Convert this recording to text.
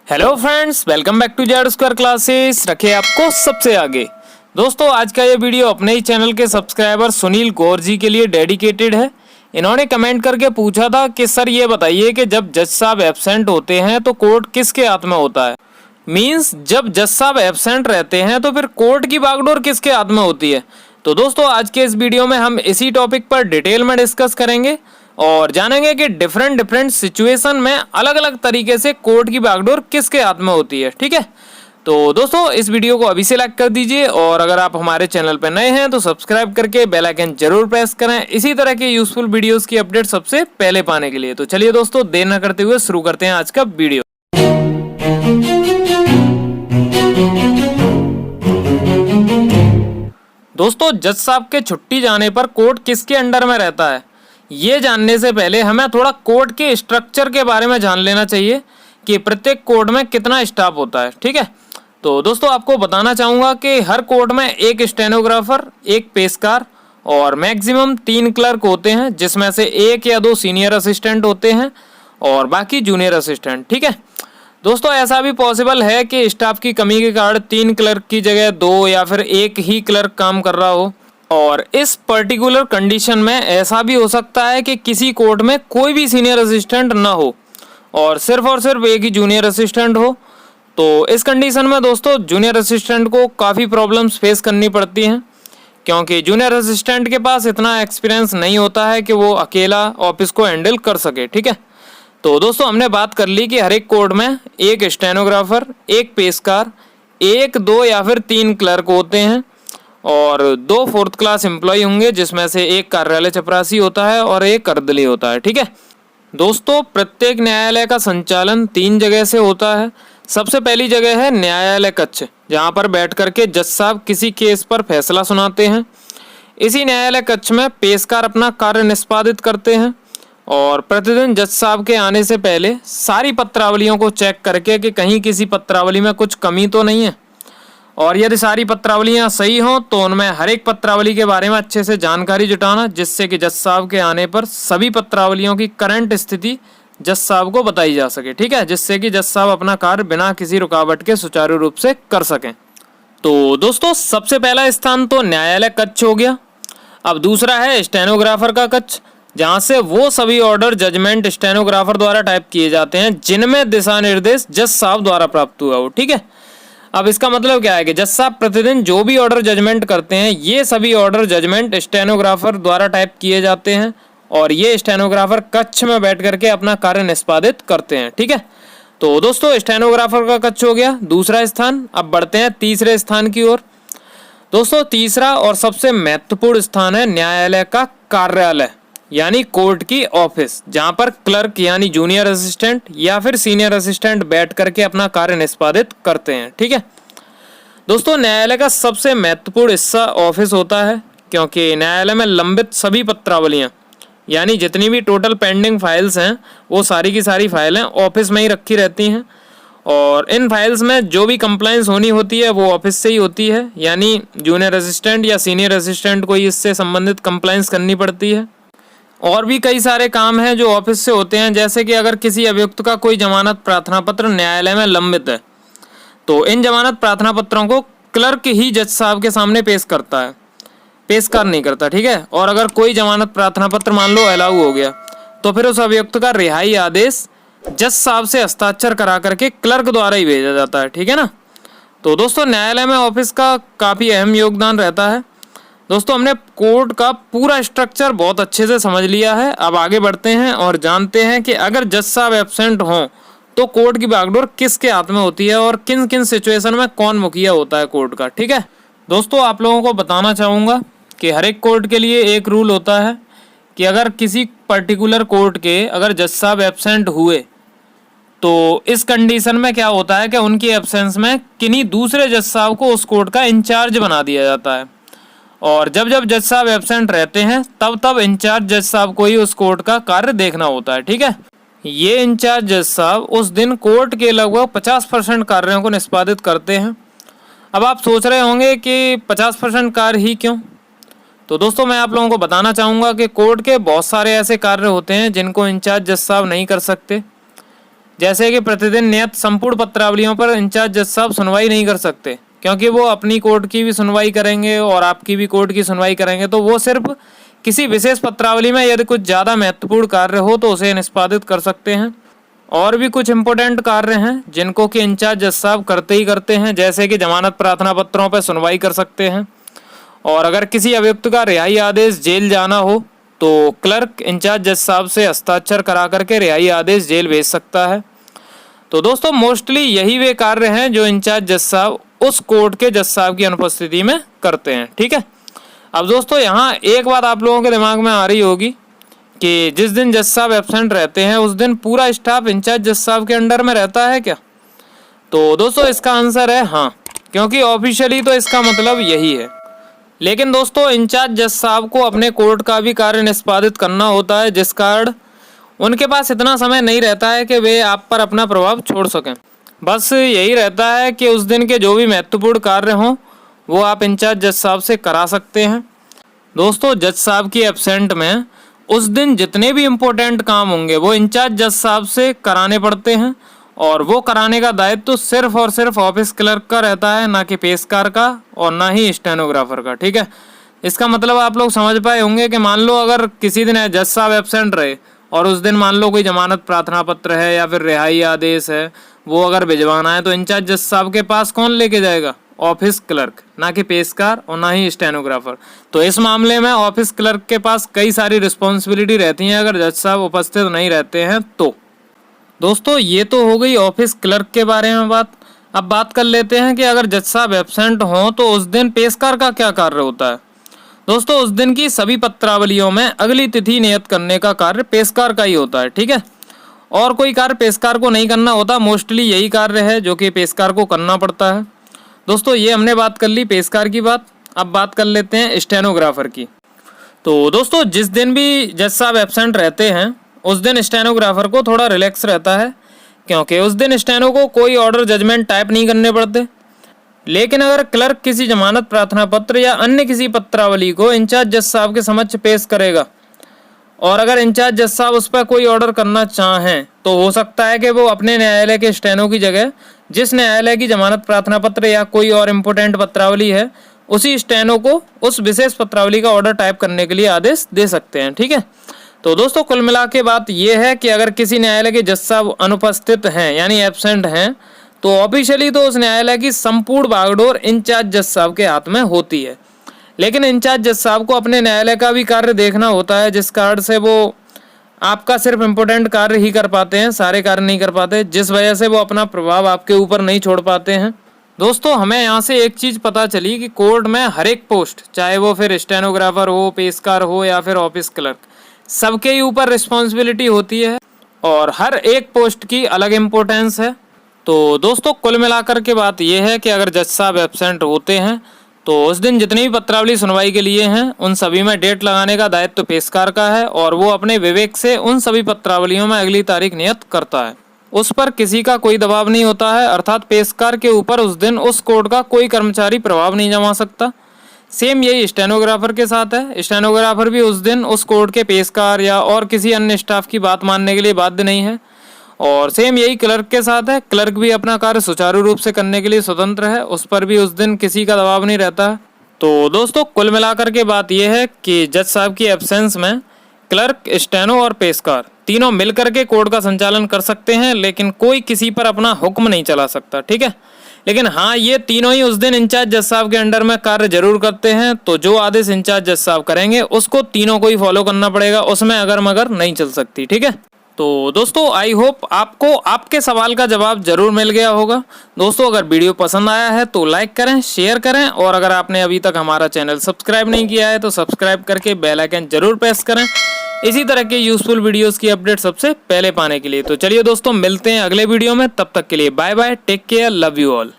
Hello friends, welcome back to Z square classes. रखे आपको सबसे आगे। दोस्तों, आज का ये वीडियो अपने ही चैनल के सब्सक्राइबर सुनील कौर जी के लिए डेडिकेटेड है। इन्होंने कमेंट करके पूछा था कि सर ये बताइए कि जब जज साहब एब्सेंट होते हैं तो कोर्ट किसके हाथ में होता है। मींस जब जज साहब एब्सेंट रहते हैं तो फिर कोर्ट की बागडोर किसके हाथ में होती है। तो दोस्तों, आज के इस वीडियो में हम इसी टॉपिक पर डिटेल में डिस्कस करेंगे और जानेंगे कि डिफरेंट सिचुएशन में अलग अलग तरीके से कोर्ट की बागडोर किसके हाथ में होती है। ठीक है, तो दोस्तों इस वीडियो को अभी से लाइक कर दीजिए और अगर आप हमारे चैनल पर नए हैं तो सब्सक्राइब करके बेल आइकन जरूर प्रेस करें इसी तरह के यूजफुल वीडियोस की अपडेट सबसे पहले पाने के लिए। तो चलिए दोस्तों, देर न करते हुए शुरू करते हैं आज का वीडियो। दोस्तों, जज साहब के छुट्टी जाने पर कोर्ट किसके अंडर में रहता है, ये जानने से पहले हमें थोड़ा कोर्ट के स्ट्रक्चर के बारे में जान लेना चाहिए कि प्रत्येक कोर्ट में कितना स्टाफ होता है। ठीक है, तो दोस्तों आपको बताना चाहूँगा कि हर कोर्ट में एक स्टेनोग्राफर, एक पेशकार और मैक्सिमम 3 क्लर्क होते हैं, जिसमें से 1 या 2 सीनियर असिस्टेंट होते हैं और बाकी जूनियर असिस्टेंट। ठीक है दोस्तों, ऐसा भी पॉसिबल है कि स्टाफ की कमी के कारण 3 क्लर्क की जगह 2 या फिर 1 ही क्लर्क काम कर रहा हो। और इस पर्टिकुलर कंडीशन में ऐसा भी हो सकता है कि किसी कोर्ट में कोई भी सीनियर असिस्टेंट ना हो और सिर्फ एक ही जूनियर असिस्टेंट हो। तो इस कंडीशन में दोस्तों जूनियर असिस्टेंट को काफ़ी प्रॉब्लम्स फेस करनी पड़ती हैं, क्योंकि जूनियर असिस्टेंट के पास इतना एक्सपीरियंस नहीं होता है कि वो अकेला ऑफिस को हैंडल कर सके। ठीक है, तो दोस्तों हमने बात कर ली कि हर एक कोर्ट में एक स्टेनोग्राफर, एक पेशकार, 1, 2 या फिर 3 क्लर्क होते हैं और 2 4th क्लास एम्प्लॉय होंगे, जिसमें से एक कार्यालय चपरासी होता है और एक कर्दली होता है। ठीक है दोस्तों, प्रत्येक न्यायालय का संचालन 3 जगह से होता है। सबसे पहली जगह है न्यायालय कक्ष, जहां पर बैठ करके जज साहब किसी केस पर फैसला सुनाते हैं। इसी न्यायालय कक्ष में पेशकार अपना कार्य निष्पादित करते हैं और प्रतिदिन जज साहब के आने से पहले सारी पत्रावलियों को चेक करके कि कहीं किसी पत्रावली में कुछ कमी तो नहीं है, और यदि सारी पत्रावलियां सही हों तो उनमें हर एक पत्रावली के बारे में अच्छे से जानकारी जुटाना, जिससे कि जज साहब के आने पर सभी पत्रावलियों की करंट स्थिति जज साहब को बताई जा सके। ठीक है, जिससे कि जज साहब अपना कार्य बिना किसी रुकावट के सुचारू रूप से कर सकें। तो दोस्तों सबसे पहला स्थान तो न्यायालय कक्ष हो गया। अब दूसरा है स्टेनोग्राफर का कक्ष, जहाँ से वो सभी ऑर्डर जजमेंट स्टेनोग्राफर द्वारा टाइप किए जाते हैं जिनमें दिशा निर्देश जज साहब द्वारा प्राप्त हुआ हो। ठीक है, अब इसका मतलब क्या है कि जज साहब प्रतिदिन जो भी ऑर्डर जजमेंट करते हैं, ये सभी ऑर्डर जजमेंट स्टेनोग्राफर द्वारा टाइप किए जाते हैं और ये स्टेनोग्राफर कक्ष में बैठ करके अपना कार्य निष्पादित करते हैं। ठीक है, तो दोस्तों स्टेनोग्राफर का कक्ष हो गया दूसरा स्थान। अब बढ़ते हैं तीसरे स्थान की ओर। दोस्तों तीसरा और सबसे महत्वपूर्ण स्थान है न्यायालय का कार्यालय, यानी कोर्ट की ऑफिस, जहां पर क्लर्क यानी जूनियर असिस्टेंट या फिर सीनियर असिस्टेंट बैठ करके अपना कार्य निष्पादित करते हैं। ठीक है दोस्तों, न्यायालय का सबसे महत्वपूर्ण हिस्सा ऑफिस होता है, क्योंकि न्यायालय में लंबित सभी पत्रावलियां यानी जितनी भी टोटल पेंडिंग फाइल्स हैं वो सारी की सारी फाइलें ऑफिस में ही रखी रहती हैं और इन फाइल्स में जो भी कंप्लाइंस होनी होती है वो ऑफिस से ही होती है, यानी जूनियर असिस्टेंट या सीनियर असिस्टेंट को ही इससे संबंधित कंप्लाइंस करनी पड़ती है। और भी कई सारे काम हैं जो ऑफिस से होते हैं, जैसे कि अगर किसी अभियुक्त का कोई जमानत प्रार्थना पत्र न्यायालय में लंबित है तो इन जमानत प्रार्थना पत्रों को क्लर्क ही जज साहब के सामने पेश करता है, पेशकार नहीं करता। ठीक है, और अगर कोई जमानत प्रार्थना पत्र मान लो अलाउ हो गया तो फिर उस अभियुक्त का रिहाई आदेश जज साहब से हस्ताक्षर करा करके क्लर्क द्वारा ही भेजा जाता है। ठीक है ना, तो दोस्तों न्यायालय में ऑफिस का काफ़ी अहम योगदान रहता है। दोस्तों हमने कोर्ट का पूरा स्ट्रक्चर बहुत अच्छे से समझ लिया है। अब आगे बढ़ते हैं और जानते हैं कि अगर जज साहब एब्सेंट हों तो कोर्ट की बागडोर किसके हाथ में होती है और किन किन सिचुएशन में कौन मुखिया होता है कोर्ट का। ठीक है दोस्तों, आप लोगों को बताना चाहूँगा कि हर एक कोर्ट के लिए एक रूल होता है कि अगर किसी पर्टिकुलर कोर्ट के अगर जज साहब एब्सेंट हुए तो इस कंडीशन में क्या होता है कि उनकी एब्सेंस में किन्हीं दूसरे जज साहब को उस कोर्ट का इंचार्ज बना दिया जाता है, और जब जब जज साहब एब्सेंट रहते हैं तब तब इंचार्ज जज साहब को ही उस कोर्ट का कार्य देखना होता है। ठीक है, ये इंचार्ज जज साहब उस दिन कोर्ट के लगभग 50% कार्यों को निष्पादित करते हैं। अब आप सोच रहे होंगे कि 50% कार्य ही क्यों, तो दोस्तों मैं आप लोगों को बताना चाहूँगा कि कोर्ट के बहुत सारे ऐसे कार्य होते हैं जिनको इंचार्ज जज साहब नहीं कर सकते। जैसे कि प्रतिदिन नियत संपूर्ण पत्रावलियों पर इंचार्ज जज साहब सुनवाई नहीं कर सकते, क्योंकि वो अपनी कोर्ट की भी सुनवाई करेंगे और आपकी भी कोर्ट की सुनवाई करेंगे। तो वो सिर्फ किसी विशेष पत्रावली में यदि कुछ ज़्यादा महत्वपूर्ण कार्य हो तो उसे निष्पादित कर सकते हैं। और भी कुछ इंपॉर्टेंट कार्य हैं जिनको कि इंचार्ज जज साहब करते ही करते हैं, जैसे कि जमानत प्रार्थना पत्रों पर सुनवाई कर सकते हैं। और अगर किसी अभियुक्त का रिहाई आदेश जेल जाना हो तो क्लर्क इंचार्ज जज साहब से हस्ताक्षर करा करके रिहाई आदेश जेल भेज सकता है। तो दोस्तों मोस्टली यही वे कार्य हैं जो इंचार्ज जज साहब उस कोर्ट के जज साहब की अनुपस्थिति में करते हैं। ठीक है। अब दोस्तों यहाँ एक बात आप लोगों के दिमाग में आ रही होगी कि जिस दिन जज साहब एब्सेंट रहते हैं उस दिन पूरा स्टाफ इंचार्ज जज साहब के अंडर में रहता है क्या? तो दोस्तों इसका आंसर है हाँ, क्योंकि ऑफिशियली तो इसका मतलब यही है। लेकिन दोस्तों इंचार्ज जज साहब को अपने कोर्ट का भी कार्य निष्पादित करना होता है, जिस कारण उनके पास इतना समय नहीं रहता है कि वे आप पर अपना प्रभाव छोड़ सकें। बस यही रहता है कि उस दिन के जो भी महत्वपूर्ण कार्य हों वो आप इंचार्ज जज साहब से करा सकते हैं। दोस्तों जज साहब की एब्सेंट में उस दिन जितने भी इम्पोर्टेंट काम होंगे वो इंचार्ज जज साहब से कराने पड़ते हैं, और वो कराने का दायित्व तो सिर्फ और सिर्फ ऑफिस क्लर्क का रहता है, ना कि पेशकार का और ना ही स्टेनोग्राफर का। ठीक है। इसका मतलब आप लोग समझ पाए होंगे कि मान लो अगर किसी दिन जज साहब एब्सेंट रहे और उस दिन मान लो कोई जमानत प्रार्थना पत्र है या फिर रिहाई आदेश है वो अगर भिजवाना है तो इंचार्ज जज साहब के पास कौन लेके जाएगा? ऑफिस क्लर्क, ना कि पेशकार और ना ही स्टेनोग्राफर। तो इस मामले में ऑफिस क्लर्क के पास कई सारी रिस्पॉन्सिबिलिटी रहती हैं अगर जज साहब उपस्थित नहीं रहते हैं तो। दोस्तों ये तो हो गई ऑफिस क्लर्क के बारे में बात। अब बात कर लेते हैं कि अगर जज साहब एब्सेंट हों तो उस दिन पेशकार का क्या कार्य होता है। दोस्तों उस दिन की सभी पत्रावलियों में अगली तिथि नियत करने का कार्य पेशकार का ही होता है। ठीक है। और कोई कार्य पेशकार को नहीं करना होता, मोस्टली यही कार्य है जो कि पेशकार को करना पड़ता है। दोस्तों ये हमने बात कर ली पेशकार की बात। अब बात कर लेते हैं स्टेनोग्राफर की। तो दोस्तों जिस दिन भी जज साहब एब्सेंट रहते हैं उस दिन स्टेनोग्राफर को थोड़ा रिलैक्स रहता है, क्योंकि उस दिन स्टेनो को कोई ऑर्डर जजमेंट टाइप नहीं करने पड़ते। लेकिन अगर क्लर्क किसी जमानत प्रार्थना पत्र या अन्य किसी पत्रावली को इंचार्ज जज साहब के समक्ष पेश करेगा और अगर इंचार्ज जज साहब उस पर कोई ऑर्डर करना चाहें तो हो सकता है कि वो अपने न्यायालय के स्टेनो की जगह जिस न्यायालय की जमानत प्रार्थना पत्र या कोई और इम्पोर्टेंट पत्रावली है उसी स्टेनो को उस विशेष पत्रावली का ऑर्डर टाइप करने के लिए आदेश दे सकते हैं। ठीक है। तो दोस्तों कुल मिला के बात यह है कि अगर किसी न्यायालय के जज साहब अनुपस्थित हैं यानी एब्सेंट हैं तो ऑफिशियली तो उस न्यायालय की संपूर्ण बागडोर इंचार्ज जज साहब के हाथ में होती है, लेकिन इंचार्ज जज साहब को अपने न्यायालय का भी कार्य देखना होता है, जिस कारण से वो आपका सिर्फ इम्पोर्टेंट कार्य ही कर पाते हैं, सारे कार्य नहीं कर पाते, जिस वजह से वो अपना प्रभाव आपके ऊपर नहीं छोड़ पाते हैं। दोस्तों हमें यहाँ से एक चीज़ पता चली कि कोर्ट में हर एक पोस्ट, चाहे वो फिर स्टेनोग्राफर हो, पेशकार हो या फिर ऑफिस क्लर्क, सबके ही ऊपर रिस्पॉन्सिबिलिटी होती है और हर एक पोस्ट की अलग इम्पोर्टेंस है। तो दोस्तों कुल मिलाकर के बात यह है कि अगर जज साहब एब्सेंट होते हैं तो उस दिन जितनी भी पत्रावली सुनवाई के लिए हैं उन सभी में डेट लगाने का दायित्व पेशकार का है और वो अपने विवेक से उन सभी पत्रावलियों में अगली तारीख नियत करता है। उस पर किसी का कोई दबाव नहीं होता है, अर्थात पेशकार के ऊपर उस दिन उस कोर्ट का कोई कर्मचारी प्रभाव नहीं जमा सकता। सेम यही स्टेनोग्राफर के साथ है। स्टेनोग्राफर भी उस दिन उस कोर्ट के पेशकार या और किसी अन्य स्टाफ की बात मानने के लिए बाध्य नहीं है। और सेम यही क्लर्क के साथ है। क्लर्क भी अपना कार्य सुचारू रूप से करने के लिए स्वतंत्र है, उस पर भी उस दिन किसी का दबाव नहीं रहता। तो दोस्तों कुल मिलाकर के बात यह है कि जज साहब की एब्सेंस में क्लर्क, स्टेनो और पेशकार तीनों मिलकर के कोर्ट का संचालन कर सकते हैं, लेकिन कोई किसी पर अपना हुक्म नहीं चला सकता। ठीक है। लेकिन हाँ, ये तीनों ही उस दिन इंचार्ज जज साहब के अंडर में कार्य जरूर करते हैं, तो जो आदेश इंचार्ज जज साहब करेंगे उसको तीनों को ही फॉलो करना पड़ेगा, उसमें अगर मगर नहीं चल सकती। ठीक है। तो दोस्तों आई होप आपको आपके सवाल का जवाब जरूर मिल गया होगा। दोस्तों अगर वीडियो पसंद आया है तो लाइक करें, शेयर करें और अगर आपने अभी तक हमारा चैनल सब्सक्राइब नहीं किया है तो सब्सक्राइब करके बेल आइकन जरूर प्रेस करें, इसी तरह के यूजफुल वीडियोस की अपडेट सबसे पहले पाने के लिए। तो चलिए दोस्तों मिलते हैं अगले वीडियो में, तब तक के लिए bye bye, take care, love you all.